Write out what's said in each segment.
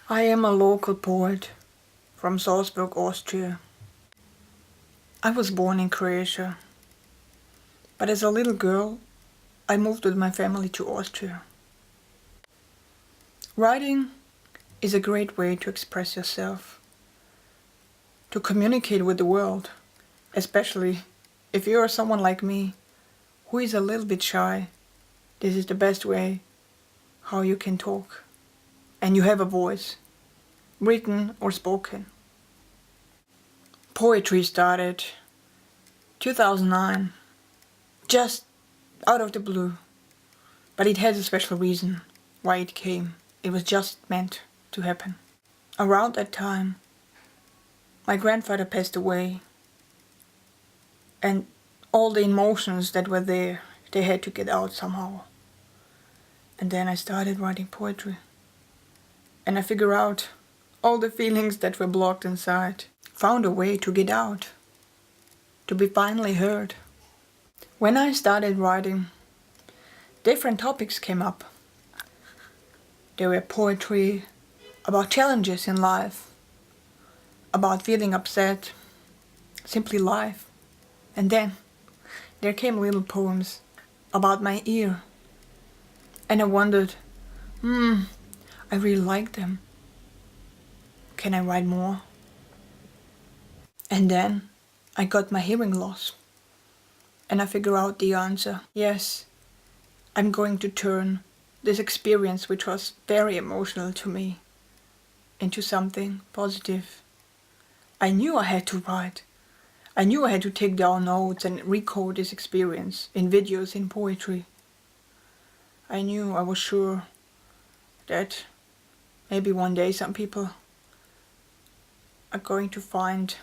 I am a local poet from Salzburg, Austria. I was born in Croatia, but as a little girl, I moved with my family to Austria. Writing is a great way to express yourself, to communicate with the world, especially if you are someone like me who is a little bit shy. This is the best way how you can talk, and you have a voice, written or spoken. Poetry started 2009, just out of the blue, but it has a special reason why it came. It was just meant to happen. Around that time, my grandfather passed away, and all the emotions that were there, they had to get out somehow. And then I started writing poetry, and I figured out all the feelings that were blocked inside, found a way to get out, to be finally heard. When I started writing, different topics came up. There were poetry about challenges in life, about feeling upset, simply life. And then there came little poems about my ear. And I wondered, I really like them. Can I write more? And then I got my hearing loss. And I figured out the answer. Yes, I'm going to turn this experience, which was very emotional to me, into something positive. I knew I had to write. I knew I had to take down notes and record this experience in videos, in poetry. I was sure that maybe one day some people are going to find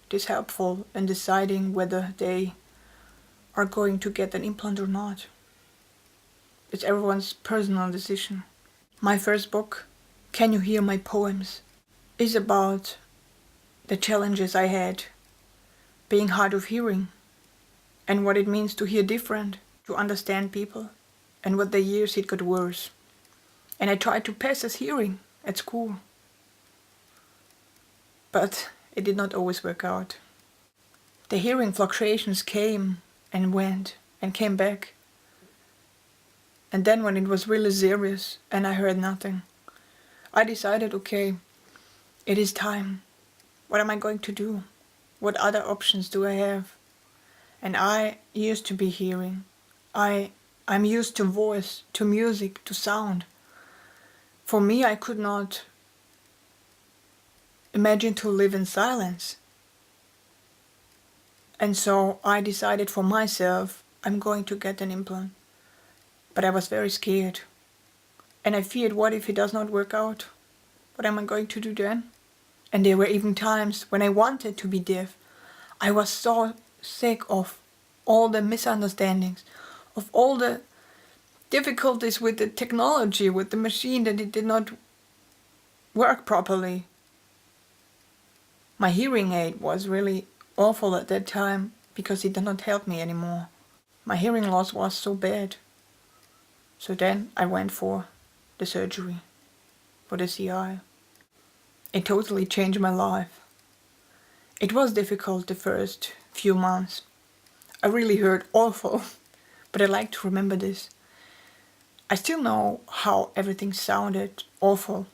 this helpful in deciding whether they are going to get an implant or not. It's everyone's personal decision. My first book, Can You Hear My Poems, is about the challenges I had being hard of hearing and what it means to hear different, to understand people, and with the years it got worse. And I tried to pass as hearing at school, but it did not always work out. The hearing fluctuations came and went and came back. And then when it was really serious and I heard nothing, I decided, okay, it is time. What am I going to do? What other options do I have? And I used to be hearing. I'm used to voice, to music, to sound. For me, I could not imagine to live in silence. And so I decided for myself, I'm going to get an implant. But I was very scared. And I feared, what if it does not work out? What am I going to do then? And there were even times when I wanted to be deaf. I was so sick of all the misunderstandings, of all the difficulties with the technology, with the machine, that it did not work properly. My hearing aid was really awful at that time because it did not help me anymore. My hearing loss was so bad. So then I went for the surgery, for the CI. It totally changed my life. It was difficult the first few months. I really heard awful, but I like to remember this. I still know how everything sounded awful,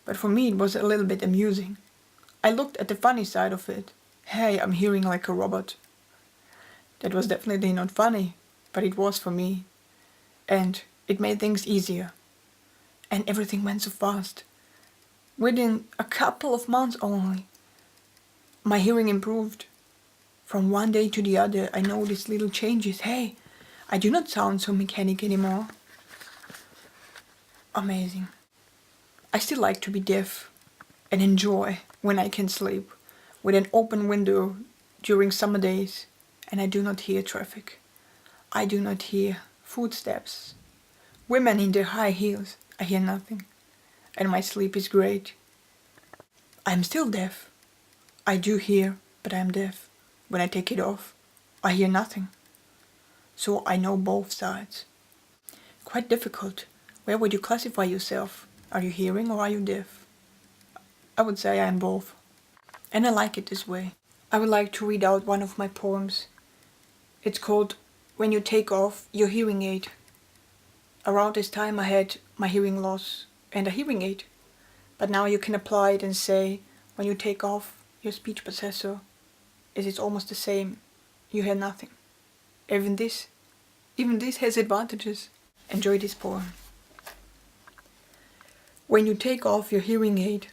but for me it was a little bit amusing. I looked at the funny side of it. Hey, I'm hearing like a robot. That was definitely not funny, but it was for me. And it made things easier. And everything went so fast. Within a couple of months only, my hearing improved. From one day to the other, I noticed little changes. Hey, I do not sound so mechanic anymore. Amazing. I still like to be deaf and enjoy when I can sleep with an open window during summer days, and I do not hear traffic. I do not hear footsteps. Women in their high heels, I hear nothing. And my sleep is great. I'm still deaf. I do hear, but I'm deaf. When I take it off, I hear nothing. So I know both sides. Quite difficult. Where would you classify yourself? Are you hearing or are you deaf? I would say I am both. And I like it this way. I would like to read out one of my poems. It's called When You Take Off Your Hearing Aid. Around this time I had my hearing loss and a hearing aid. But now you can apply it and say, when you take off your speech processor, it is almost the same. You hear nothing. Even this has advantages. Enjoy this poem. When you take off your hearing aid,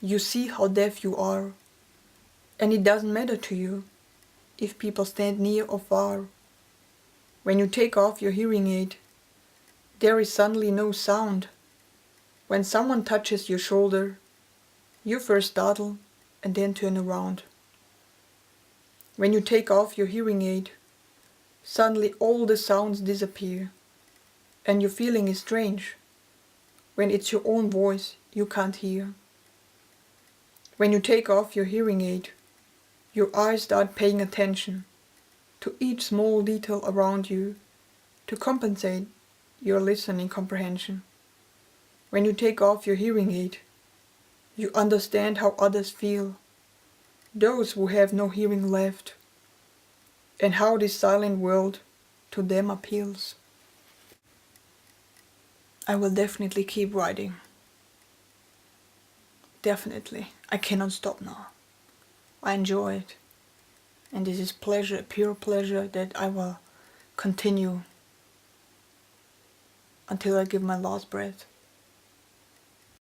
you see how deaf you are. And it doesn't matter to you if people stand near or far. When you take off your hearing aid, there is suddenly no sound. When someone touches your shoulder, you first startle and then turn around. When you take off your hearing aid, suddenly all the sounds disappear, and your feeling is strange. When it's your own voice you can't hear. When you take off your hearing aid, your eyes start paying attention to each small detail around you to compensate your listening comprehension. When you take off your hearing aid, you understand how others feel, those who have no hearing left, and how this silent world to them appeals. I will definitely keep writing. Definitely. I cannot stop now. I enjoy it. And this is pleasure, pure pleasure that I will continue until I give my last breath.